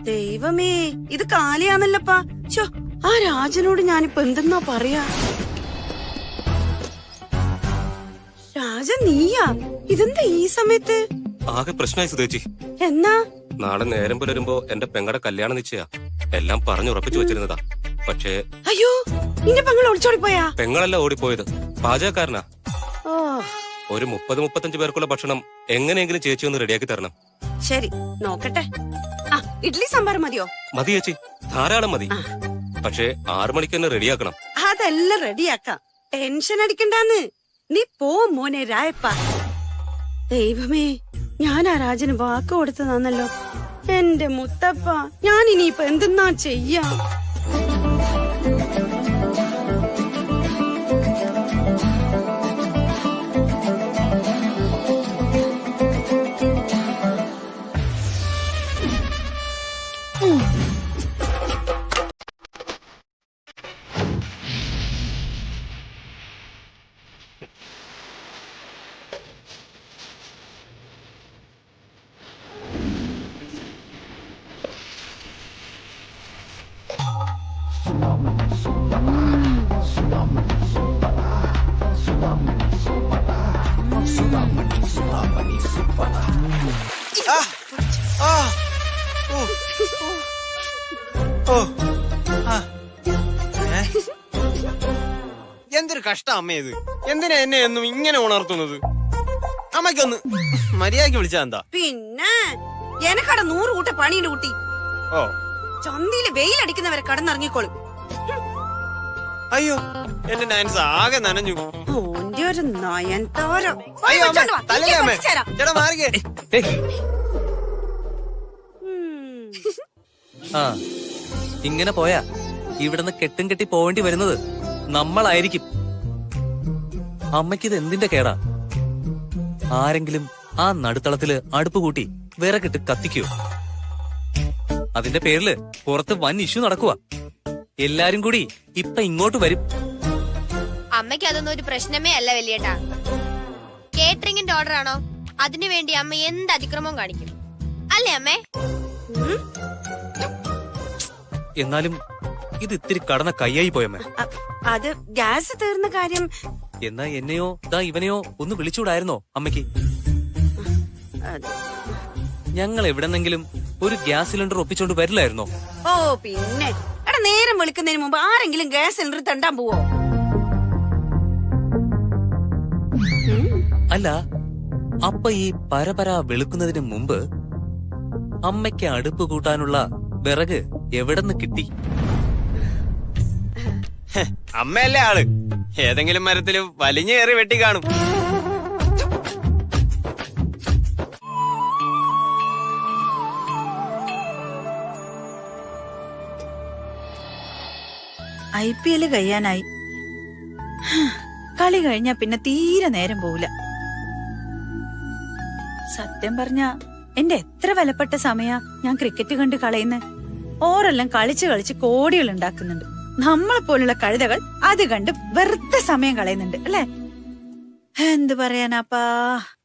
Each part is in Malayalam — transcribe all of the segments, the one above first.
ദൈവമേ, ഇത് കാലിയാന്നല്ലപ്പാ. ചോ, ആ രാജനോട് ഞാനിപ്പോ എന്തെന്നാ പറയാ? രാജ, നീയാ? ഇതെന്താ ഈ സമയത്ത്? ആകെ പ്രശ്നമായി സുധേച്ചി. എന്നാ? നാളെ നേരം പുലരുമ്പോ എന്റെ പെങ്ങടെ കല്യാണം നിശ്ചയാ. എല്ലാം പറഞ്ഞുറപ്പിച്ചു വെച്ചിരുന്നതാ. പക്ഷേ അയ്യോ, നിന്റെ പെങ്ങൾ ഒളിച്ചോടിപ്പോയാ? പെങ്ങളല്ല ഓടിപ്പോയത്, പാചകക്കാരനാ. ഓ, ഒരു 30-35 പേർക്കുള്ള ഭക്ഷണം എങ്ങനെയെങ്കിലും ചേച്ചി ഒന്ന് റെഡിയാക്കി തരണം. ശരി, നോക്കട്ടെ. ആ, ഇഡ്ലി സാമ്പാർ മതിയോ? മതി ചേച്ചി, ധാരാളം മതി. പക്ഷേ 6 മണിക്ക് തന്നെ റെഡിയാക്കണം. അതെല്ലാം റെഡിയാക്കാം, ടെൻഷൻ അടിക്കണ്ടാന്ന്. നീ പോ മോനെ രായപ്പ. ദൈവമേ, ഞാൻ ആ രാജന് വാക്ക് കൊടുത്തതാന്നല്ലോ. എന്റെ മുത്തപ്പ, ഞാൻ ഇനിയിപ്പൊ എന്തെന്നാ ചെയ്യാ? എന്തൊരു കഷ്ടം അമ്മ ഇത്. എന്തിനാ എന്നെ എന്നും ഇങ്ങനെ ഉണർത്തുന്നത്? അമ്മയ്ക്കൊന്ന് മര്യാദക്ക് വിളിച്ചാ എന്താ? പിന്നെ എനക്കടെ 100 കൂട്ട പണിയുടെ കുട്ടി. ഓ, ചന്തയില് വെയിലടിക്കുന്നവരെ കടന്നിറങ്ങിക്കോളും. അയ്യോ, എന്റെ നാൻസ് ആകെ നനഞ്ഞു. ഓന്റെ ഒരു നയൻതാരം. അയ്യോ അമ്മ, തലേ അമ്മ. ചേട്ടാ മാറിക്കേ. ആ, ഇങ്ങനെ പോയാ ഇവിടുന്ന് കെട്ടും കെട്ടി പോവേണ്ടി വരുന്നത് നമ്മളായിരിക്കും. അമ്മയ്ക്കിത് എന്തിന്റെ കേടാ? ആരെങ്കിലും ആ നടുത്തളത്തില് അടുപ്പ് കൂട്ടി വിറകിട്ട് കത്തിക്കോ? അതിന്റെ പേരില് പുറത്ത് വൻ ഇഷ്യൂ നടക്കുക. എല്ലാരും കൂടി ഇപ്പൊ ഇങ്ങോട്ട് വരും. അമ്മയ്ക്ക് അതൊന്നും ഒരു പ്രശ്നമേ അല്ല വലിയേട്ടാ. കേറ്ററിംഗിന്റെ ഓർഡർ ആണോ? അതിനുവേണ്ടി അമ്മ എന്ത് അതിക്രമവും കാണിക്കും അല്ലേ അമ്മേ? എന്നാലും ഇത് ഇത്തിരി കടന്ന കൈയായി പോയമ്മേ. അത് ഗ്യാസ് തീർന്ന കാര്യം. എന്നാ എന്നെയോ ഇവനെയോ ഒന്ന് വിളിച്ചുകൂടായിരുന്നോ അമ്മയ്ക്ക്? ഞങ്ങൾ എവിടെന്നെങ്കിലും ഒരു ഗ്യാസ് സിലിണ്ടർ ഒപ്പിച്ചോണ്ട് വരില്ലായിരുന്നോ? ഓ പിന്നെ, എടാ നേരം വിളിക്കുന്നതിന് മുമ്പ് ആരെങ്കിലും ഗ്യാസ് സിലിണ്ടർ തണ്ടാൻ പോവോ? അല്ല, അപ്പൊ ഈ പരപര വെളുക്കുന്നതിന് മുമ്പ് അമ്മയ്ക്ക് അടുപ്പ് കൂട്ടാനുള്ള വിറക് എവിടെന്ന് കിട്ടി? അമ്മയല്ലേ ആള്, ഏതെങ്കിലും മരത്തില് വലിഞ്ഞേറി വെട്ടി കാണും. IPL കഴിയാനായി. കളി കഴിഞ്ഞാ പിന്നെ തീരെ നേരം പോവില്ല. സത്യം പറഞ്ഞ എന്റെ എത്ര വിലപ്പെട്ട സമയ ഞാൻ ക്രിക്കറ്റ് കണ്ട് കളയുന്ന. ഓരെല്ലാം കളിച്ച് കളിച്ച് കോടികൾ ഉണ്ടാക്കുന്നുണ്ട്. നമ്മളെ പോലുള്ള കഴുതകൾ അത് കണ്ട് വെറുതെ സമയം കളയുന്നുണ്ട് അല്ലെ? എന്ത് പറയാനാപ്പാ,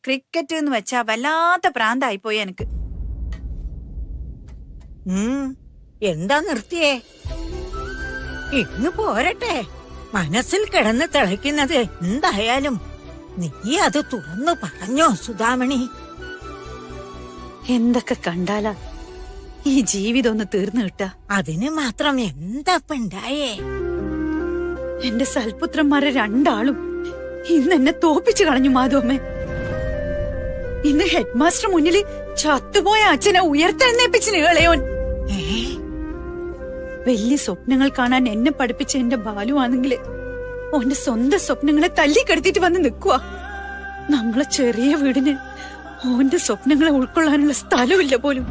ക്രിക്കറ്റ് എന്ന് വെച്ചാ വല്ലാത്ത പ്രാന്തായിപ്പോയി എനിക്ക്. എന്താ നിർത്തിയേ? ഇന്ന് പോരട്ടെ. മനസ്സിൽ കിടന്ന് തിളയ്ക്കുന്നത് എന്തായാലും നീ അത് തുറന്നു പറഞ്ഞോ സുധാമണി? എന്തൊക്കെ കണ്ടാലാ ഈ ജീവിതം ഒന്ന് തീർന്നു കിട്ടാ? അതിന് മാത്രം എന്താപ്പണ്ടായേ? എന്റെ സൽപുത്രന്മാരെ രണ്ടാളും ഇന്ന് എന്നെ തോപ്പിച്ചു കളഞ്ഞു മാധവമ്മേ. ഇന്ന് ഹെഡ് മാസ്റ്റർ മുന്നിൽ ചത്തുപോയ അച്ഛനെ ഉയർത്തെഴുന്നേപ്പിച്ചിന് ഇളയോൻ. വലിയ സ്വപ്നങ്ങൾ കാണാൻ എന്നെ പഠിപ്പിച്ച എന്റെ ബാലുവാണെങ്കില് ഓന്റെ സ്വന്തം സ്വപ്നങ്ങളെ തല്ലിക്കെടുത്തിട്ട് വന്ന് നിൽക്കുക. നമ്മളെ ചെറിയ വീടിന് ഓന്റെ സ്വപ്നങ്ങളെ ഉൾക്കൊള്ളാനുള്ള സ്ഥലമില്ല പോലും.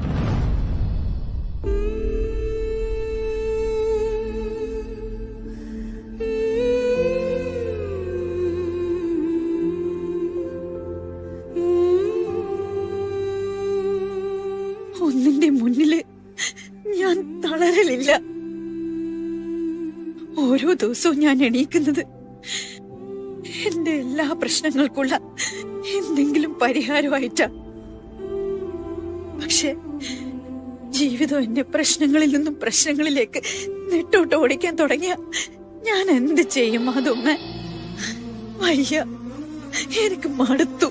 ഒന്നിന്റെ മുന്നില് ഞാൻ തളരലില്ല. ഓരോ ദിവസവും ഞാൻ എണീക്കുന്നത് എന്റെ എല്ലാ പ്രശ്നങ്ങൾക്കുള്ള എന്തെങ്കിലും പരിഹാരമായിട്ടാ. പക്ഷെ ജീവിതം എന്നെ പ്രശ്നങ്ങളിൽ നിന്നും പ്രശ്നങ്ങളിലേക്ക് നെട്ടോട്ട് ഓടിക്കാൻ തുടങ്ങിയ ഞാൻ എന്ത് ചെയ്യും മാധവമ്മ? വയ്യ, എനിക്ക് മടുത്തു,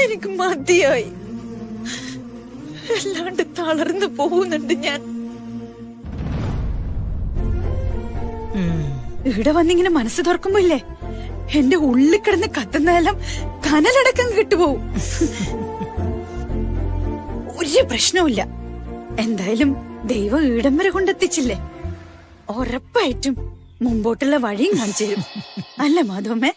എനിക്ക് മതിയായി, അല്ലാണ്ട് തളർന്നു പോകുന്നുണ്ട് ഞാൻ. ഇവിടെ വന്നിങ്ങനെ മനസ്സ് തുറക്കുമ്പോ ഇല്ലേ, എന്റെ ഉള്ളിൽ കിടന്ന് കത്തുന്നതെല്ലാം കനലടക്കം കിട്ടുപോകും. ഒരു പ്രശ്നവുമില്ല. എന്തായാലും ദൈവം ഈടം വരെ കൊണ്ടെത്തിച്ചില്ലേ, ഉറപ്പായിട്ടും മുമ്പോട്ടുള്ള വഴിയും കാണിച്ചു തരും. അല്ല മാധവമ്മേ?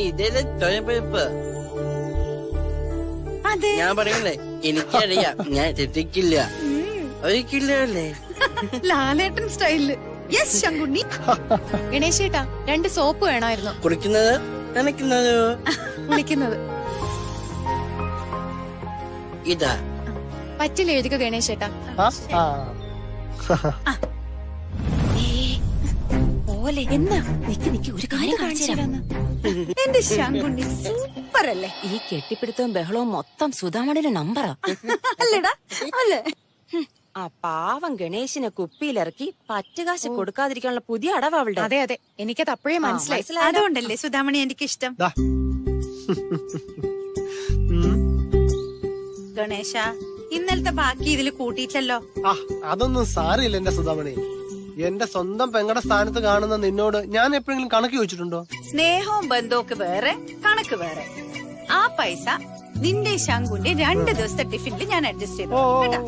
ഇതേലെ തൊഴിൽപ്പ് അതെ, ഞാൻ പറയല്ലേ, എനിക്കറിയാം, ഞാൻ തെറ്റിക്കില്ല. ഒരിക്കലല്ലേ ലാലേട്ടൻ സ്റ്റൈലില്. യെസ് ശങ്കുണ്ണി. ഗണേശേട്ടാ 2 സോപ്പ് വേണമായിരുന്നു. കുളിക്കുന്നത് നനയ്ക്കുന്നത് വിളിക്കുന്നത് ഇതാ. പറ്റില്ല എഴുതിക്കോ ഗണേശേട്ടാ. പോലെ എന്നാ നിക്ക് ഒരു കാര്യം കാണിച്ചു. എന്റെ ശങ്കുണ്ണി സൂപ്പർ അല്ലേ? ഈ കെട്ടിപ്പിടുത്തവും ബഹളവും മൊത്തം സുധാമണിയുടെ നമ്പറാ. അല്ലടാ, അല്ലേ? ആ പാവം ഗണേശിനെ കുപ്പിയിലിറക്കി പറ്റുകാശ് കൊടുക്കാതിരിക്കാനുള്ള പുതിയ അടവ് അവളുടെ. അതെ അതെ, എനിക്കത് അപ്പോഴേ മനസ്സിലായി. അതുകൊണ്ടല്ലേ സുധാമണി എനിക്ക് ഇഷ്ടം. ഗണേശ, ഇന്നലത്തെ ബാക്കി ഇതിൽ കൂട്ടിയിട്ടല്ലോ. അതൊന്നും സാരില്ല എന്റെ സുധാമണി. എന്റെ സ്വന്തം പെങ്ങടെ സ്ഥാനത്ത് കാണുന്ന നിന്നോട് ഞാൻ എപ്പോഴെങ്കിലും കണക്ക് ചോദിച്ചിട്ടുണ്ടോ? സ്നേഹവും ബന്ധവും വേറെ, കണക്ക് വേറെ. ആ പൈസ നിന്റെ ശങ്കുന്റെ 2 ദിവസത്തെ ടിഫിനിൽ ഞാൻ അഡ്ജസ്റ്റ് ചെയ്തു കേട്ടാ.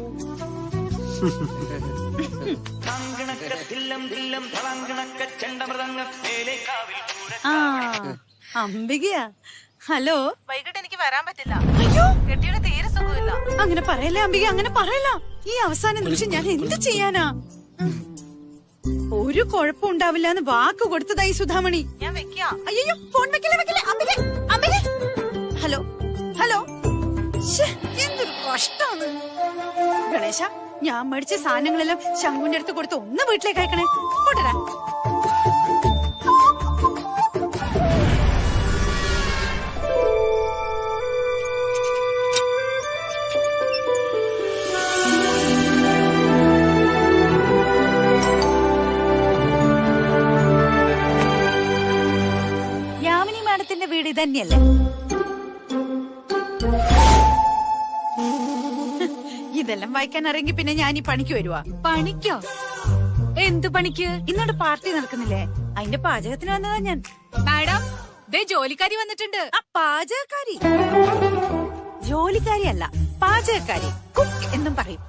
അംബികയാ? ഹലോ, വൈകിട്ട് എനിക്ക് വരാൻ പറ്റില്ല. അയ്യോ, കെട്ടിയുടെ തീരെ സുഖമില്ല. അങ്ങനെ പറയല്ലേ അംബിക, അങ്ങനെ പറയല്ല. ഈ അവസാന നിമിഷം ഞാൻ എന്ത് ചെയ്യാനാ? ഒരു കുഴപ്പം ഉണ്ടാവില്ല എന്ന് വാക്ക് കൊടുത്തതായി സുധാമണി. ഞാൻ വെക്കാം. അയ്യോ, ഫോൺ വെക്കല്ലേ അംബിക, അംബിക. ഹലോ ഹലോ, എന്തൊരു കഷ്ടാണ്. ഗണേശ, ഞാൻ മേടിച്ച സാധനങ്ങളെല്ലാം ശങ്കുന്റെ അടുത്ത് കൊടുത്ത് ഒന്ന് വീട്ടിലേക്ക് അയക്കണേ. കൊണ്ടുവരാ. യാമിനി മാഡത്തിന്റെ വീട് ഇതന്നെയല്ലേ? ഇതെല്ലാം വായിക്കാൻ അറിയെങ്കി പിന്നെ ഞാൻ ഈ പണിക്ക് വരുവാ. പണിക്കോ? എന്ത് പണിക്ക്? ഇന്നോട് പാർട്ടി നടക്കുന്നില്ലേ, അതിന്റെ പാചകത്തിന് വന്നതാ ഞാൻ. മാഡം, ദേ ജോലിക്കാരി വന്നിട്ടുണ്ട്. ആ പാചകക്കാരി? ജോലിക്കാരി അല്ല, പാചകക്കാരി, കുക്ക് എന്നും പറയും.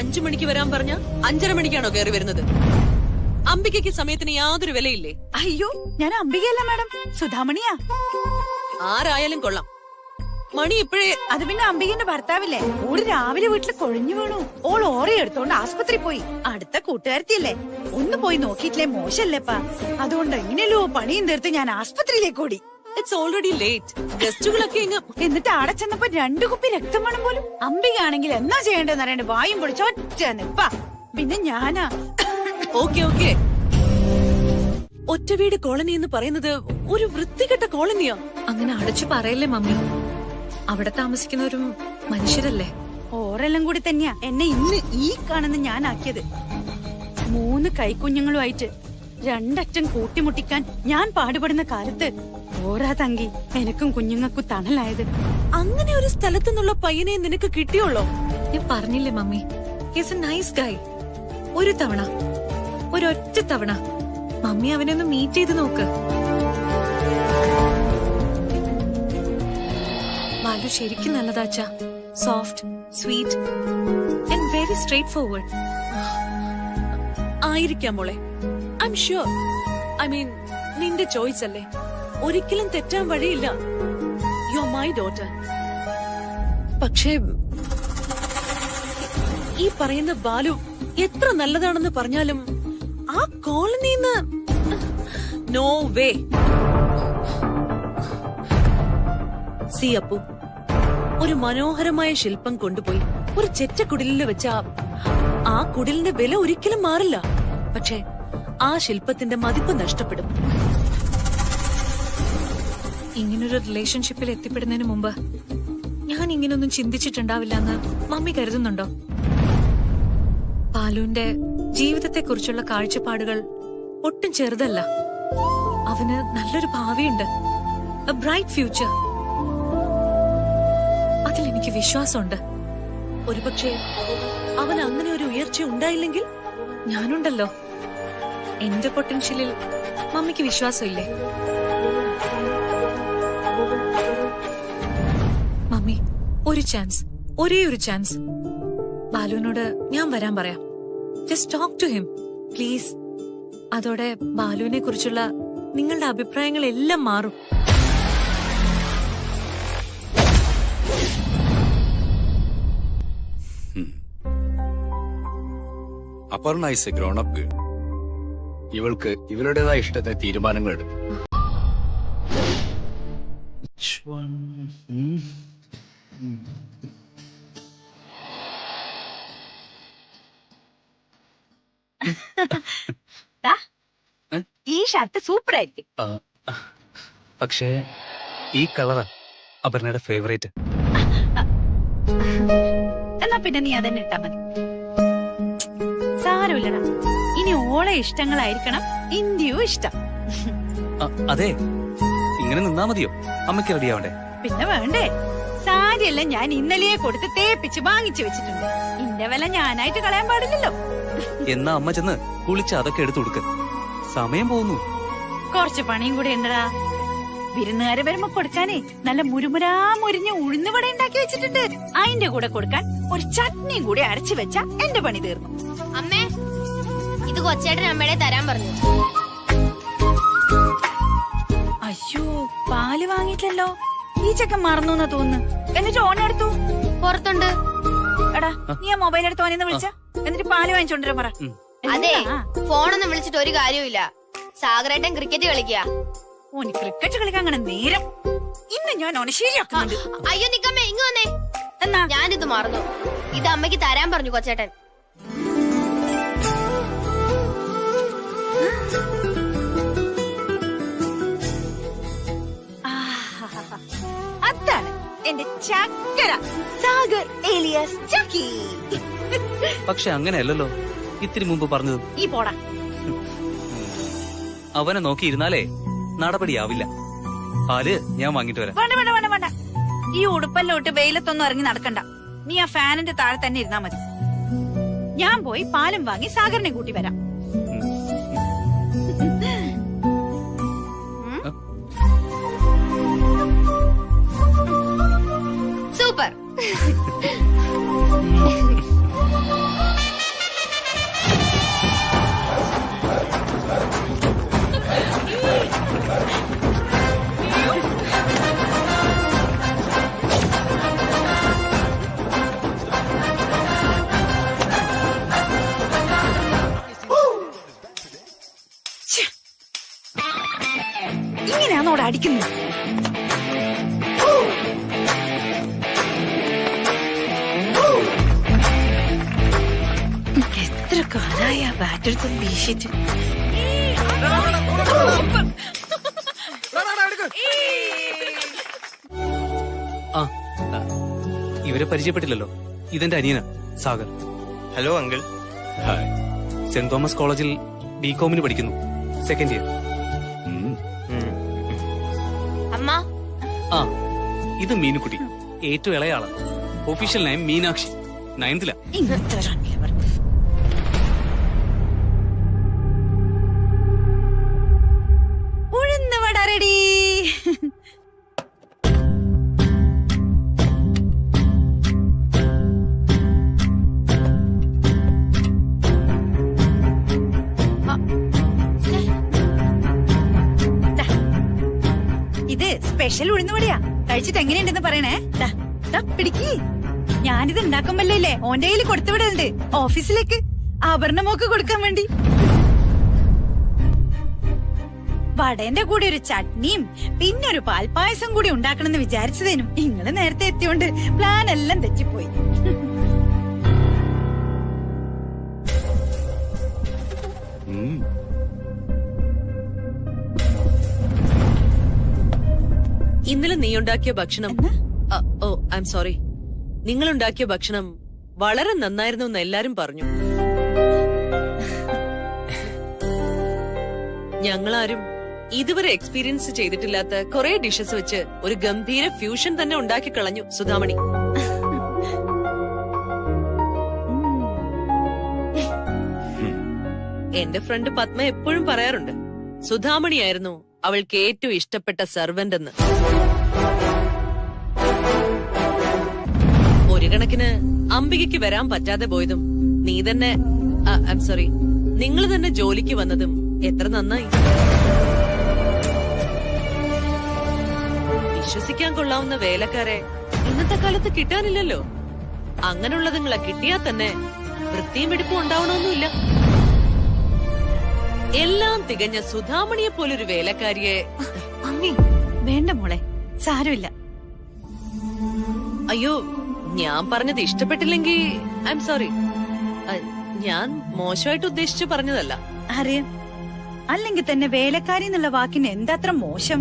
5 മണിക്ക് വരാൻ പറഞ്ഞ 5:30 മണിക്കാണോ കയറി വരുന്നത്? അംബികയ്ക്ക് സമയത്തിന് യാതൊരു വിലയില്ലേ? അയ്യോ, ഞാൻ അംബികയല്ല മാഡം, സുധാമണിയാ. ആരായാലും കൊള്ളാം, മണി ഇപ്പോഴേ. അത് പിന്നെ അംബികന്റെ ഭർത്താവില്ലേ, ഓള് രാവിലെ വീട്ടിൽ കൊഴിഞ്ഞു വീണു. ഓൾ ഓറി എടുത്തോണ്ട് ആസ്പത്രി പോയി. അടുത്ത കൂട്ടുകാരത്തിയല്ലേ, ഒന്ന് പോയി നോക്കിയിട്ടില്ലേ മോശല്ലേപ്പാ. അതുകൊണ്ട് എങ്ങനെയല്ലോ പണിയും തീർത്ത് ഞാൻ ആസ്പത്രിയിലേക്ക് ഓടി. It's already late. ഗസ്റ്റുകളൊക്കെ എന്നിട്ട് ആടെ ചെന്നപ്പോ 2 കുപ്പി രക്തം വേണം പോലും. അംബിക ആണെങ്കിൽ എന്നാ ചെയ്യേണ്ടതെന്ന് അറിയണ്ട, വായും പൊളിച്ച് ഒറ്റ നിപ്പാ. പിന്നെ ഞാനാ. ഓക്കെ ഓക്കെ, ഒറ്റ വീട് കോളനി എന്ന് പറയുന്നത് ഒരു വൃത്തികെട്ട കോളനിയാ. അങ്ങനെ അടച്ചു പറയല്ലേ മമ്മി, അവിടെ താമസിക്കുന്നവരും മനുഷ്യരല്ലേ. ഓരെല്ലാം കൂടി തന്നെയാ എന്നെ ഇന്ന് ഈ കാണുന്ന ഞാനാക്കിയത്. 3 കൈക്കുഞ്ഞുങ്ങളുമായിട്ട് 2 അറ്റം കൂട്ടിമുട്ടിക്കാൻ ഞാൻ പാടുപെടുന്ന കാലത്ത് ഓരാ തങ്കി എനക്കും കുഞ്ഞുങ്ങൾക്കും തണലായത്. അങ്ങനെ ഒരു സ്ഥലത്തു നിന്നുള്ള പയ്യനെ നിനക്ക് കിട്ടിയോളോ? ഞാൻ പറഞ്ഞില്ലേ മമ്മി, ഈസ് എ നൈസ് ഗായ്. ഒരു തവണ, ഒരൊറ്റ തവണ മമ്മി അവനെ ഒന്ന് മീറ്റ് ചെയ്ത് നോക്ക്. ബാലു ശരിക്കും നല്ലതാച്ചാ. Soft, sweet and very straightforward. ആയിരിക്കാം മോളെ, I'm sure. I mean, നിന്റെ ചോയ്സ് അല്ലേ, ഒരിക്കലും തെറ്റാൻ വഴിയില്ല. You are my daughter. പക്ഷേ ഈ പറയുന്ന ബാലു എത്ര നല്ലതാണെന്ന് പറഞ്ഞാലും ആ കോളനിന്ന് നോ വേ. സി അപ്പു, ഒരു മനോഹരമായ ശില്പം കൊണ്ടുപോയി ഒരു ചെറ്റക്കുടിലിൽ വെച്ച ആ കുടിലിന്റെ വില ഒരിക്കലും മാറില്ല. പക്ഷെ ആ ശില്പത്തിന്റെ മതിപ്പ് നഷ്ടപ്പെടും. ഇങ്ങനൊരു റിലേഷൻഷിപ്പിൽ എത്തിപ്പെടുന്നതിന് മുമ്പ് ഞാൻ ഇങ്ങനൊന്നും ചിന്തിച്ചിട്ടുണ്ടാവില്ല എന്ന് മമ്മി കരുതുന്നുണ്ടോ? പാലുവിന്റെ ജീവിതത്തെക്കുറിച്ചുള്ള കാഴ്ചപ്പാടുകൾ ഒട്ടും ചെറുതല്ല. അവന് നല്ലൊരു ഭാവിയുണ്ട്, എ ബ്രൈറ്റ് ഫ്യൂച്ചർ. അതിലെനിക്ക് വിശ്വാസമുണ്ട്. ഒരുപക്ഷെ അവന് അങ്ങനെ ഒരു ഉയർച്ച ഉണ്ടായില്ലെങ്കിൽ ഞാനുണ്ടല്ലോ. എന്റെ പൊട്ടൻഷ്യലിൽ മമ്മിക്ക് വിശ്വാസമില്ലേ? മമ്മി, ഒരു ചാൻസ്, ഒരേ ഒരു ചാൻസ്. ബാലുവിനോട് ഞാൻ വരാൻ പറയാം. Just talk to him please. അതോടെ ബാലുവിനെ കുറിച്ചുള്ള നിങ്ങളുടെ അഭിപ്രായങ്ങളെല്ലാം മാറും. Aparna is a grown up girl. ഇവൾക്ക് ഇവരുടേതായ ഇഷ്ടത്തെ തീരുമാനങ്ങൾ എടുക്കും. ഈ ഷർട്ട് സൂപ്പർ ആയിരിക്കും. പക്ഷേ ഈ കളറാ അപർണയുടെ ഫേവറേറ്റ്. എന്നാ പിന്നെ നീ അതന്നെ ഇട്ടാ മതി. സാരമില്ലടാ, ഇനി ഓളെ ഇഷ്ടങ്ങളായിരിക്കണം ഇന്ത്യയും ഇഷ്ടം. അതെ, ഇങ്ങനെ നിന്നാ മതിയോ? അമ്മയ്ക്ക് റെഡിയാവണ്ടേ? പിന്നെ വേണ്ടേ? സാരിയെല്ലാം ഞാൻ ഇന്നലെയെ കൊടുത്ത് തേപ്പിച്ച് വാങ്ങിച്ചു വെച്ചിട്ടുണ്ട്. ഇന്റെ വില ഞാനായിട്ട് കളയാൻ പാടില്ലല്ലോ. എന്നാ അമ്മ ചെന്ന് കുളിച്ച് അതൊക്കെ എടുത്തു കൊടുക്ക. സമയം പോകുന്നു. കുറച്ച് പണിയും കൂടെ ഉണ്ടടാ. വിരുന്നുകാരെ വരുമ്പോ കൊടുക്കാനേ നല്ല മുരുമുരാ മുരിഞ്ഞ് ഉഴുന്നുവട ഉണ്ടാക്കി വെച്ചിട്ടുണ്ട്. അതിന്റെ കൂടെ കൊടുക്കാൻ ഒരു ചട്നിയും കൂടി അരച്ചു വെച്ചാ എന്റെ പണി തീർന്നു. അമ്മേ, ഇത് കൊച്ചേട്ടൻ അമ്മയുടെ തരാൻ പറഞ്ഞു. അയ്യോ, പാല് വാങ്ങിയിട്ടല്ലോ. ഈ ചെക്കൻ മറന്നു എന്നാ തോന്നുന്നു. എന്നിട്ട് ഓൺ എടുത്തു. പുറത്തുണ്ട്. എടാ, നീ ആ മൊബൈൽ എടുത്ത് ഓനെന്ന് വിളിച്ച, എന്നിട്ട് പാല് വാങ്ങിച്ചോണ്ടിരാൻ പറ. അതെ, ഫോണൊന്നും വിളിച്ചിട്ട് ഒരു കാര്യമില്ല. സാഗരേട്ടൻ ക്രിക്കറ്റ് കളിക്കുക. ഓന് ക്രിക്കറ്റ് കളിക്കാൻ അങ്ങനെ നേരം. ഇന്ന് ഞാൻ ഓനെ ശരിയാക്കുന്നുണ്ട്. അയ്യോ നിക്കമ്മേ, ഇങ്ങ് വന്നേ. എന്നാ ഞാനിത് മറന്നു. ഇത് അമ്മയ്ക്ക് തരാൻ പറഞ്ഞു കൊച്ചേട്ടൻ. അതാണ് എന്റെ ചക്കര സാഗർ ഏലിയാസ് ചക്കി. പക്ഷെ അങ്ങനെയല്ലല്ലോ ഇത്തിരി മുമ്പ് പറഞ്ഞത്. ഈ പോടാ. അവനെ നോക്കിയിരുന്നാലേ നടപടിയാവില്ല. പാല് ഞാൻ വാങ്ങിട്ട് വരാം. വേണ്ട വേണ്ട വേണ്ട വേണ്ട. ഈ ഉടുപ്പല്ലോട്ട് വെയിലത്തൊന്നും ഇറങ്ങി നടക്കണ്ട. നീ ആ ഫാനിന്റെ താഴെ തന്നെ ഇരുന്നാ മതി. ഞാൻ പോയി പാലും വാങ്ങി സാഗറിനെ കൂട്ടി വരാം. സൂപ്പർ. ഇങ്ങനെയാണോ അവിടെ അടിക്കുന്നത്? എത്ര കാലായ ബാറ്റെടുത്ത് വീശിട്ട്. ആ, ഇവരെ പരിചയപ്പെട്ടില്ലല്ലോ. ഇതെന്റെ അനിയന Sagar. Hello uncle. Hi. Saint Thomas കോളേജിൽ ബികോമിന് പഠിക്കുന്നു, സെക്കൻഡ് ഇയർ. അമ്മ, ആ, ഇത് മീനുക്കുട്ടി, ഏറ്റവും ഇളയാള്. Official name Meenakshi. 9th ഉഴുന്നുവട റെഡി. ഇത് സ്പെഷ്യൽ ഉഴുന്നുവടയാ. കഴിച്ചിട്ട് എങ്ങനെയുണ്ടെന്ന് പറയണേ. പിടിക്ക്. ഞാനിത് ഉണ്ടാക്കുമ്പല്ലേ ഓന്റെ കയ്യിൽ കൊടുത്തുവിടലുണ്ട് ഓഫീസിലേക്ക്, ആഭരണമൊക്കെ കൊടുക്കാൻ വേണ്ടി. വടേന്റെ കൂടെ ഒരു ചട്നിയും പിന്നെ ഒരു പാൽപ്പായസം കൂടി ഉണ്ടാക്കണമെന്ന് വിചാരിച്ചതേനും നിങ്ങള് നേരത്തെ എത്തിയോണ്ട് പ്ലാൻ എല്ലാം തെറ്റിപ്പോയി. ഉണ്ടാക്കിയ ഭക്ഷണം ഓ ഐ എം സോറി, നിങ്ങൾ ഉണ്ടാക്കിയ ഭക്ഷണം വളരെ നന്നായിരുന്നു എന്ന് എല്ലാരും പറഞ്ഞു. ഞങ്ങളാരും ഇതുവരെ എക്സ്പീരിയൻസ് ചെയ്തിട്ടില്ലാത്ത കുറെ ഡിഷസ് വെച്ച് ഒരു ഗംഭീര ഫ്യൂഷൻ തന്നെ ഉണ്ടാക്കി കളഞ്ഞു സുധാമണി. എന്റെ ഫ്രണ്ട് പത്മ എപ്പോഴും പറയാറുണ്ട്, സുധാമണിയായിരുന്നു അവൾക്ക് ഏറ്റവും ഇഷ്ടപ്പെട്ട സെർവന്റ് എന്ന്. ഒരു കണക്കിന് അംബികയ്ക്ക് വരാൻ പറ്റാതെ പോയതും നീ തന്നെ ഐ എം സോറി നിങ്ങൾ തന്നെ ജോലിക്ക് വന്നതും എത്ര നന്നായി. വിശ്വസിക്കാൻ കൊള്ളാവുന്ന വേലക്കാരെ ഇന്നത്തെ കാലത്ത് കിട്ടാനില്ലല്ലോ. അങ്ങനെയുള്ളതുങ്ങളെ കിട്ടിയാൽ തന്നെ വൃത്തിയും വെടിപ്പും ഉണ്ടാവണമെന്നില്ല. എല്ലാം തികഞ്ഞ സുധാമണിയെ പോലൊരു വേലക്കാരിയെ. അമ്മി വേണ്ട മോളെ, സാരമില്ല. അയ്യോ, ഞാൻ പറഞ്ഞത് ഇഷ്ടപ്പെട്ടില്ലെങ്കിൽ ഐ എം സോറി. ഞാൻ മോശമായിട്ട് ഉദ്ദേശിച്ചു പറഞ്ഞതല്ല. അറിയാം, അല്ലെങ്കിൽ തന്നെ വേലക്കാരി എന്നുള്ള വാക്കിന് എന്താത്ര മോശം.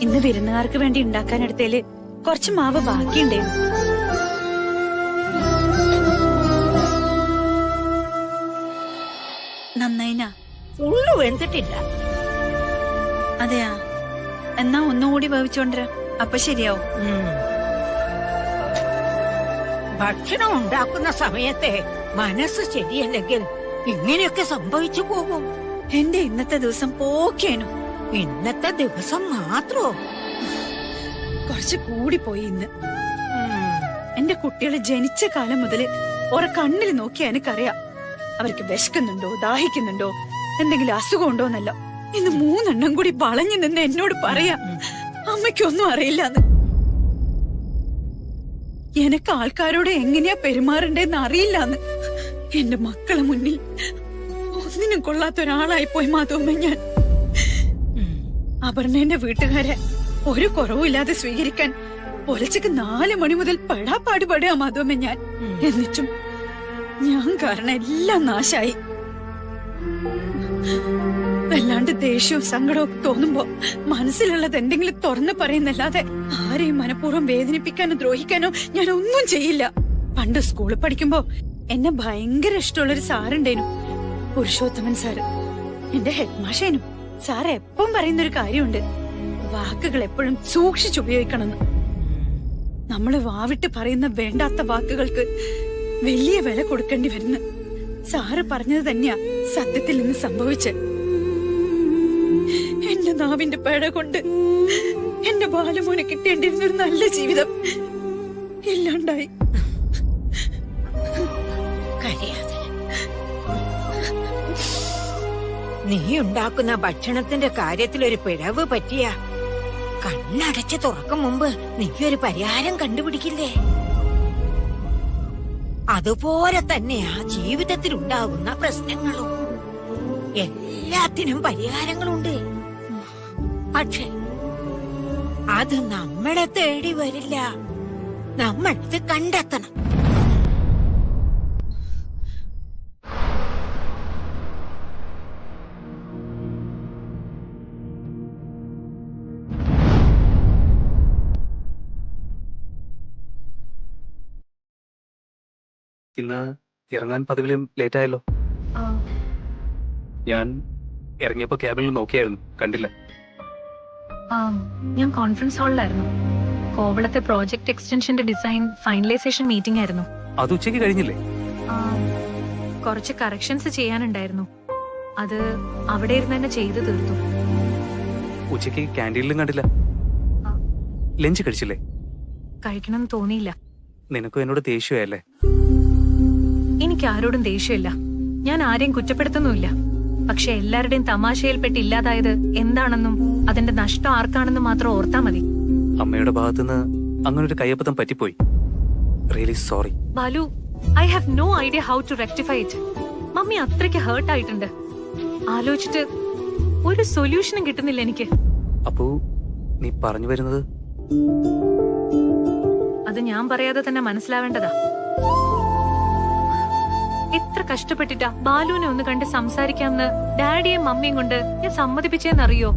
ഇന്ന് വിരുന്നുകാർക്ക് വേണ്ടി ഉണ്ടാക്കാനെടുത്തേല് കുറച്ച് മാവ് ബാക്കിയുണ്ടായിരുന്നു. നന്നായിനാ? ഉള്ളു വെന്തിട്ടില്ല. അതെയാ, എന്നാ ഒന്നുകൂടി വേവിച്ചോണ്ടരാ, അപ്പൊ ശരിയാവും. ഭക്ഷണം ഉണ്ടാക്കുന്ന സമയത്തെ മനസ്സ് ശരിയല്ലെങ്കിൽ ഇങ്ങനെയൊക്കെ സംഭവിച്ചു പോകും. എന്റെ ഇന്നത്തെ ദിവസം പോക്കേനു. ഇന്നത്തെ ദിവസം മാത്രോ? കുറച്ച് കൂടിപ്പോയി ഇന്ന്. എന്റെ കുട്ടികളെ ജനിച്ച കാലം മുതല് ഓരോ കണ്ണിൽ നോക്കിയാ എനിക്കറിയാം അവർക്ക് വിശക്കുന്നുണ്ടോ, ദാഹിക്കുന്നുണ്ടോ, എന്തെങ്കിലും അസുഖം ഉണ്ടോന്നല്ല. ഇന്ന് 3 എണ്ണം കൂടി വളഞ്ഞു നിന്ന് എന്നോട് പറയാ അമ്മയ്ക്കൊന്നും അറിയില്ലെന്ന്. എനക്ക് ആൾക്കാരോട് എങ്ങനെയാ പെരുമാറണ്ടേന്ന് അറിയില്ലാന്ന്. എന്റെ മക്കളെ മുന്നിൽ ഒന്നിനും കൊള്ളാത്ത ഒരാളായി പോയി മാധവമ്മ ഞാൻ. അപർണേന്റെ വീട്ടുകാരെ ഒരു കുറവുമില്ലാതെ സ്വീകരിക്കാൻ പൊലച്ചക്ക് 4 മണി മുതൽ പെടാപ്പാടുപെടുക മാധവമ്മ ഞാൻ. എന്നിട്ടും ഞാൻ കാരണം എല്ലാം നാശായി. വല്ലാണ്ട് ദേഷ്യവും സങ്കടവും തോന്നുമ്പോ മനസ്സിലുള്ളത് എന്തെങ്കിലും തുറന്നു പറയുന്നല്ലാതെ ആരെയും മനഃപൂർവ്വം വേദനിപ്പിക്കാനോ ദ്രോഹിക്കാനോ ഞാൻ ഒന്നും ചെയ്യില്ല. പണ്ട് സ്കൂളിൽ പഠിക്കുമ്പോ എന്നെ ഭയങ്കര ഇഷ്ടമുള്ളൊരു സാറുണ്ടേനു, പുരുഷോത്തമൻ സാറ്. എന്റെ ഹെഡ് മാഷേനും. സാറ് എപ്പം പറയുന്നൊരു കാര്യമുണ്ട്, വാക്കുകൾ എപ്പോഴും സൂക്ഷിച്ചുപയോഗിക്കണമെന്ന്. നമ്മള് വാവിട്ട് പറയുന്ന വേണ്ടാത്ത വാക്കുകൾക്ക് വലിയ വില കൊടുക്കേണ്ടി വരുന്നു. സാറ് പറഞ്ഞത് തന്നെയാ സത്യത്തിൽ നിന്ന് സംഭവിച്ച്. എന്റെ നാവിന്റെ പേട കൊണ്ട് എന്റെ ബാലമോനെ കിട്ടേണ്ടിരുന്ന ഒരു നല്ല ജീവിതം ഇല്ലാണ്ടായി. നീ ഉണ്ടാക്കുന്ന ഭക്ഷണത്തിന്റെ കാര്യത്തിൽ ഒരു പിഴവ് പറ്റിയ കണ്ണടച്ച് തുറക്കും മുമ്പ് നീ ഒരു പരിഹാരം കണ്ടുപിടിക്കില്ലേ? അതുപോലെ തന്നെയാ ജീവിതത്തിൽ ഉണ്ടാകുന്ന പ്രശ്നങ്ങളും. എല്ലാത്തിനും പരിഹാരങ്ങളുണ്ട്. പക്ഷെ അത് നമ്മളെ തേടി വരില്ല, നമ്മളത് കണ്ടെത്തണം. ഇന്ന് ഇറങ്ങാൻ പതിവിലും ലേറ്റ് ആയല്ലോ. ഞാൻ ഇറങ്ങിയപ്പോ ക്യാബിനിൽ നോക്കിയായിരുന്നു, കണ്ടില്ല. ഞാൻ കോൺഫറൻസ് ഹാളിലായിരുന്നു. കോവളത്തെ പ്രോജക്ട് എക്സ്റ്റൻഷന്റെ ഡിസൈൻ ഫൈനലൈസേഷൻ മീറ്റിംഗ് ആയിരുന്നു. അത് ഉച്ചയ്ക്ക് കഴിഞ്ഞില്ലേ? കുറച്ച് കറക്ഷൻസ് ചെയ്യാനുണ്ടായിരുന്നു, അത് അവിടെ ഇരുന്ന് തന്നെ ചെയ്തു തീർത്തു. ഉച്ചയ്ക്ക് ക്യാൻറ്റീനിലും കണ്ടില്ല. ലഞ്ച് കഴിച്ചില്ലേ? കഴിക്കണം തോന്നിയില്ല. നിനക്കും എന്നോട് ദേഷ്യമായല്ലേ? എനിക്ക് ആരോടും ദേഷ്യമില്ല, ഞാൻ ആരെയും കുറ്റപ്പെടുത്തുന്നുമില്ല. പക്ഷെ എല്ലാവരുടെയും തമാശയിൽപ്പെട്ട് ഇല്ലാതായത് എന്താണെന്നും അതിന്റെ നഷ്ടം ആർക്കാണെന്നും മാത്രം ഓർത്താ മതി. അമ്മയുടെ ഭാഗത്തുനിന്ന് അങ്ങനൊരു കയ്യബദ്ധം പറ്റിപ്പോയി. Really sorry. Balu, I have no idea how to rectify it. Mummy അത്രയ്ക്ക് ഹേർട്ട് ആയിട്ടുണ്ട്. ആലോചിച്ചിട്ട് ഒരു സൊല്യൂഷനും കിട്ടുന്നില്ല എനിക്ക്. അപ്പോ നീ പറഞ്ഞു വരുന്നത്? അത് ഞാൻ പറയാതെ തന്നെ മനസ്സിലാവേണ്ടതാ. എത്ര കഷ്ടപ്പെട്ടിട്ടാ ബാലുവിനെ ഒന്ന് കണ്ട് സംസാരിക്കാമെന്ന് ഡാഡിയും മമ്മിയും കൊണ്ട് ഞാൻ സമ്മതിപ്പിച്ചേന്നറിയോ?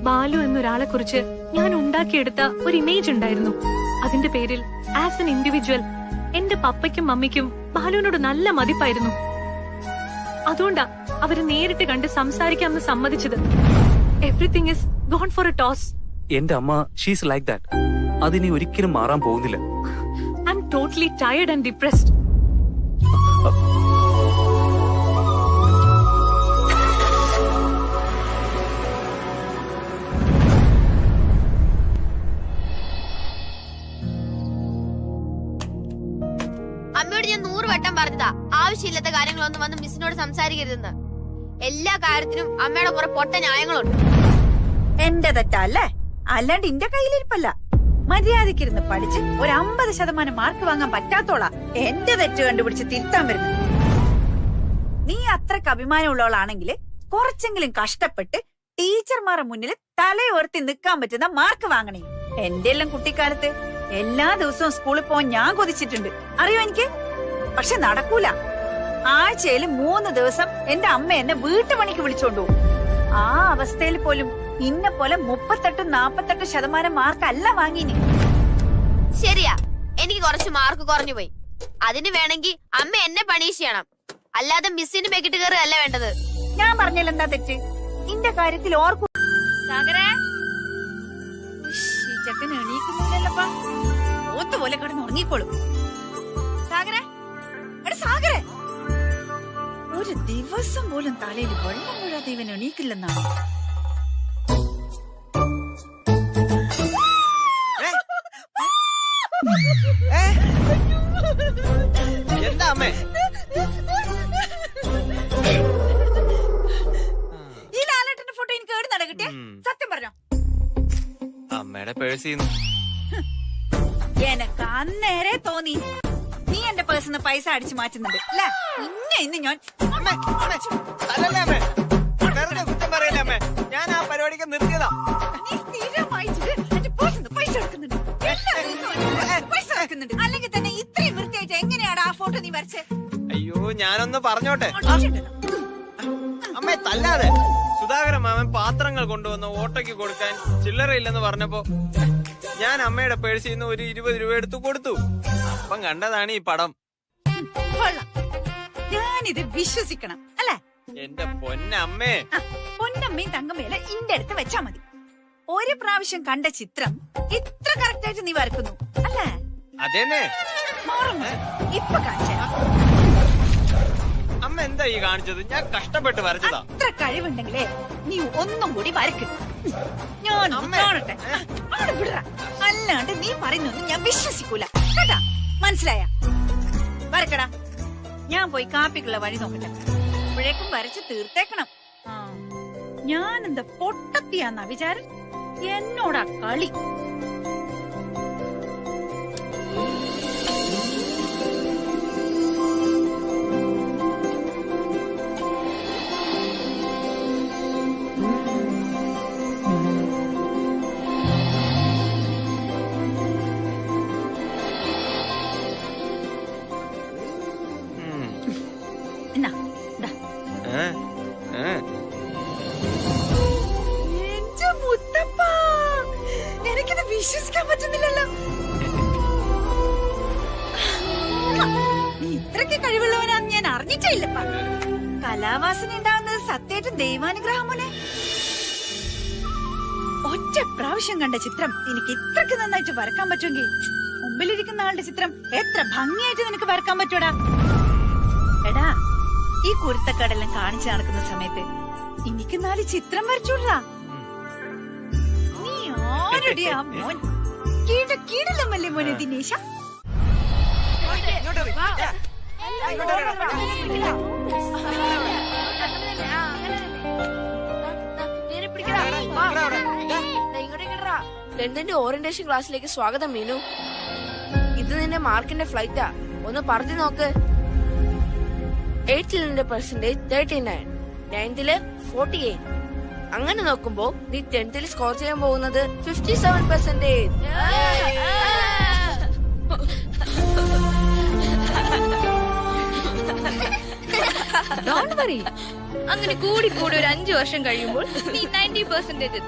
ബാലു എന്നൊരാളെ കുറിച്ച് ഞാൻ ഉണ്ടാക്കിയെടുത്ത ഒരു ഇമേജ് ഉണ്ടായിരുന്നു. അതിന്റെ പേരിൽ ആസ് എൻ ഇൻഡിവിജ്വൽ എന്റെ പപ്പയ്ക്കും മമ്മിക്കും ബാലുവിനോട് നല്ല മതിപ്പായിരുന്നു. അതുകൊണ്ടാ അവര് നേരിട്ട് കണ്ട് സംസാരിക്കാമെന്ന് സമ്മതിച്ചത്. Everything is gone for a toss. എന്റെ അമ്മ ഷീസ് ലൈക്ക് ദാറ്റ്. അതിനി ഒരിക്കലും മാറാൻ പോകുന്നില്ല. I'm totally tired and depressed. അമ്മയോട് ഞാൻ 100 വട്ടം പറഞ്ഞതാ ആവശ്യമില്ലാത്ത കാര്യങ്ങളൊന്നും വന്ന് മിസ്സിനോട് സംസാരിക്കരുതെന്ന്. എല്ലാ കാര്യത്തിനും അമ്മയുടെ കുറെ പൊട്ട ന്യായങ്ങളുണ്ട്. എന്റെ തെറ്റല്ലേ? അല്ലാണ്ട് ഇന്റെ കയ്യിലിരിപ്പല്ല. മര്യാദക്കിരുന്ന് പഠിച്ച് ഒരു 50% മാർക്ക് വാങ്ങാൻ പറ്റാത്തോളാ എന്റെ തെറ്റ് കണ്ടുപിടിച്ച് തിരുത്താൻ വരുന്നത്. നീ അത്രക്ക് അഭിമാനമുള്ളവളാണെങ്കിൽ കുറച്ചെങ്കിലും കഷ്ടപ്പെട്ട് ടീച്ചർമാരുടെ മുന്നിൽ തലയോർത്തി നിൽക്കാൻ പറ്റുന്ന മാർക്ക് വാങ്ങണേ. എന്റെ എല്ലാം കുട്ടിക്കാലത്ത് എല്ലാ ദിവസവും സ്കൂളിൽ പോകാൻ ഞാൻ കൊതിച്ചിട്ടുണ്ട്, അറിയോ എനിക്ക്. പക്ഷെ നടക്കൂല. ആഴ്ചയിൽ 3 ദിവസം എന്റെ അമ്മ എന്നെ വീട്ടുപണിക്ക് വിളിച്ചോണ്ടു. ആ അവസ്ഥയിൽ പോലും ഇന്നെ പോലെ 38-48% മാർക്ക് അല്ല വാങ്ങിനി. ശരിയാ, എനിക്ക് കുറച്ച് മാർക്ക് കുറഞ്ഞു പോയി. അതിന് വേണമെങ്കിൽ അമ്മ എന്നെ പണീഷ് ചെയ്യണം, അല്ലാതെ മിസ്സിന് മെക്കിട്ട് കയറുകയല്ല വേണ്ടത്. ഞാൻ പറഞ്ഞാൽ എന്താ തെറ്റ്? ഇന്റെ കാര്യത്തിൽ ഓർക്കൂ. ചെക്കൻ എണീക്കുന്നില്ലല്ലപ്പാ. ഓത്തുപോലെ കിടന്ന് ഉറങ്ങിക്കോളും. സാഗരേ, സാഗരേ, ഒരു ദിവസം പോലും തലയിൽ വെള്ളം വീഴാതെ ഇവൻ എണീക്കില്ലെന്നാണ്. എന്താ അമ്മേ? ഈ ലാലേട്ടന്റെ ഫോട്ടോ എനിക്ക് എവിടെ നട കിട്ടിയ? സത്യം പറഞ്ഞോ? അമ്മയുടെ പേഴ്സിന്ന്. എനക്ക് അന്നേരെ തോന്നി നീ എന്റെ പേഴ്സിന്ന് പൈസ അടിച്ചു മാറ്റുന്നുണ്ട് അല്ലേ? ഇന്ന് ഞാൻ കുറ്റം പറയല്ലേ അമ്മേ, ഞാൻ ആ പരിപാടിക്ക് നിർത്തിയതാ. നീ സ്ഥിരമായിട്ട് എന്റെ പേഴ്സിന്ന് പൈസ എടുക്കുന്നുണ്ട്, എല്ലാ ദിവസവും പൈസ എടുക്കുന്നുണ്ട്. അല്ലെങ്കിൽ തന്നെ ഇത്രയും വൃത്തിയായിട്ട് എങ്ങനെയാണ് ആ ഫോട്ടോ നീ വരച്ചേ? അയ്യോ, ഞാനൊന്ന് പറഞ്ഞോട്ടെ അമ്മേ, തല്ലാതെ. സുധാകരൻ മാമൻ പാത്രങ്ങൾ കൊണ്ടുവന്ന് ഓട്ടോയ്ക്ക് കൊടുക്കാൻ ചില്ലറയില്ലെന്ന് പറഞ്ഞപ്പോ ഞാൻ അമ്മയുടെ പേഴ്സിൽ നിന്ന് ഒരു 20 രൂപ എടുത്തു കൊടുത്തു. അപ്പം കണ്ടതാണ് ഈ പടം. ഞാനിത് വിശ്വസിക്കണം അല്ലേ? എന്റെ പൊന്നമ്മേ. പൊന്നമ്മയും തങ്കമ്മയല്ല ഇന്റെ അടുത്ത് വെച്ചാ മതി. ഒരു പ്രാവശ്യം കണ്ട ചിത്രം ഇത്ര കറക്റ്റ് ആയിട്ട് നീ വരക്കുന്നു അല്ലേ? അതേന്നെ. ഇപ്പൊ കാണിച്ച അമ്മ എന്താ ഈ കാണിച്ചത്? ഞാൻ കഷ്ടപ്പെട്ട് വരച്ചതാ. അത്ര കഴിവുണ്ടെങ്കിലേ നീ ഒന്നും കൂടി വരയ്ക്കും. ഞാൻ കാണട്ടെ. അല്ലാണ്ട് നീ പറയുന്നൊന്നും ഞാൻ വിശ്വസിക്കൂല കേട്ടാ, മനസ്സിലായ? വരക്കടാ. ഞാൻ പോയി കാപ്പിക്കുള്ള വഴി നോക്കട്ടെ. ഇപ്പോഴേക്കും വരച്ച് തീർത്തേക്കണം. ഞാൻ എന്താ പൊട്ടത്തിയാന്നാ വിചാരം? എന്നോടാ കളി. എനിക്കിത് വിശ്വസിക്കാൻ പറ്റുന്നില്ലല്ലോ. നീ ഇത്രയ്ക്ക് കഴിവുള്ളവനാന്ന് ഞാൻ അറിഞ്ഞിട്ടില്ലപ്പാ. കലാവാസന ഉണ്ടാവുന്നത് സത്യമായിട്ടും ദൈവാനുഗ്രഹം പോലെ. ഒറ്റ പ്രാവശ്യം കണ്ട ചിത്രം എനിക്ക് ഇത്രക്ക് നന്നായിട്ട് വരക്കാൻ പറ്റുമെങ്കിൽ മുമ്പിലിരിക്കുന്ന ആളുടെ ചിത്രം എത്ര ഭംഗിയായിട്ട് നിനക്ക് വരക്കാൻ പറ്റൂടാ. എടാ, ഈ കുരുത്തക്കടെല്ലാം കാണിച്ചു നടക്കുന്ന സമയത്ത് എനിക്ക് 4 ചിത്രം വരച്ചൂടാ. നീ ആരുടെയാ മോൻ? കീഴല്ലമല്ലേ മോനെ ദിനേശ? ലണ്ടന്റെ ഓറിയന്റേഷൻ ക്ലാസ്സിലേക്ക് സ്വാഗതം മീനു. ഇത് നിന്റെ മാർക്കിന്റെ ഫ്ലൈറ്റാ, ഒന്ന് പറഞ്ഞു നോക്ക്. 8ൽ നിന്റെ പെർസെന്റേജ് 39, 9th 48. അങ്ങനെ നോക്കുമ്പോ നീ 10th സ്കോർ ചെയ്യാൻ പോകുന്നത് 57%. Don't worry. അങ്ങനെ കൂടി കൂടി ഒരു 5 വർഷം കഴിയുമ്പോൾ നീ 90% എത്തും.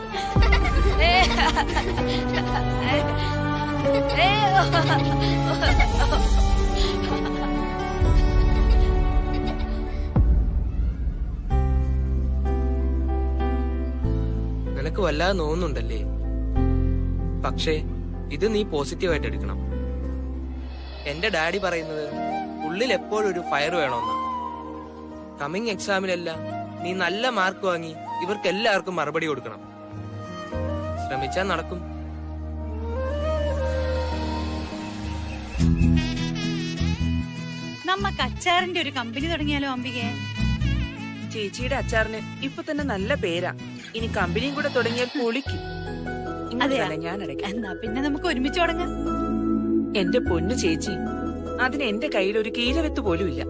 നിനക്ക് വല്ലാതെ നോവുന്നുണ്ടല്ലേ? പക്ഷേ ഇത് നീ പോസിറ്റീവായിട്ട് എടുക്കണം. എന്റെ ഡാഡി പറയുന്നത് ഉള്ളിൽ എപ്പോഴും ഒരു ഫയർ വേണമെന്നാ. കമ്മിങ് എക്സാമിലെല്ലാം നീ നല്ല മാർക്ക് വാങ്ങി ഇവർക്ക് എല്ലാവർക്കും മറുപടി കൊടുക്കണം. ശ്രമിച്ചാൽ നടക്കും. നമ്മക്ക് അച്ചാറിന്റെ ഒരു കമ്പനി തുടങ്ങിയാലോ അംബികെ? ചേച്ചിയുടെ അച്ചാറിന് ഇപ്പൊ തന്നെ നല്ല പേരാ. ഇനി കമ്പനിയും കൂടെ തുടങ്ങിയാൽ പൊളിക്കും. ഇങ്ങോട്ടല്ല, ഞാൻ അടയ്ക്കാം. എന്നാ പിന്നെ നമുക്ക് ഒരുമിച്ച് തുടങ്ങാം. എന്റെ പൊന്നു ചേച്ചി, അതിന് എന്റെ കയ്യിൽ ഒരു കീലവെത്ത് പോലും ഇല്ല.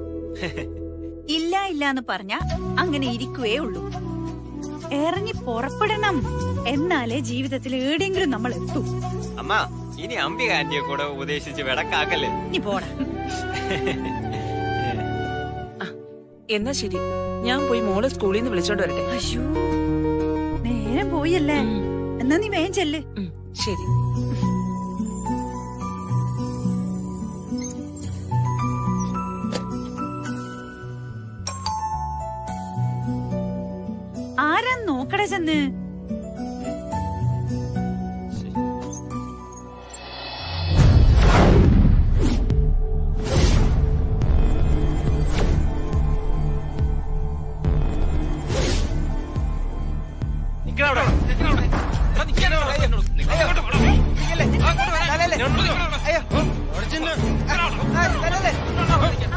ഇല്ല ഇല്ല എന്ന് പറഞ്ഞ അങ്ങനെ ഇരിക്കുവേ ഉള്ളൂ. ഇറങ്ങി പുറപ്പെടണം. എന്നാലേ ജീവിതത്തിൽ എവിടെയെങ്കിലും നമ്മൾ എത്തൂ. അമ്മ, ഇനി അംബിക ആന്റിയെ കൂടെ ഉപദേശിച്ച് വെടക്കാക്കല്ലേ. നീ പോടാ. എന്നാ ശരി, ഞാൻ പോയി മോളെ സ്കൂളിൽ നിന്ന് വിളിച്ചോണ്ട് വരട്ടെ. അയ്യോ, നേരം പോയല്ലേ. എന്നാ നീ വേഗം ചെല്ല്. ശരി. ആരാ നോക്കട ചെന്ന്?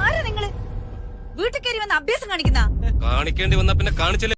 ആരാ നിങ്ങള്? വീട്ടിൽ കയറി വന്ന് അഭ്യാസം കാണിക്കുന്ന? കാണിക്കേണ്ടി വന്നാ പിന്നെ കാണിച്ചില്ല.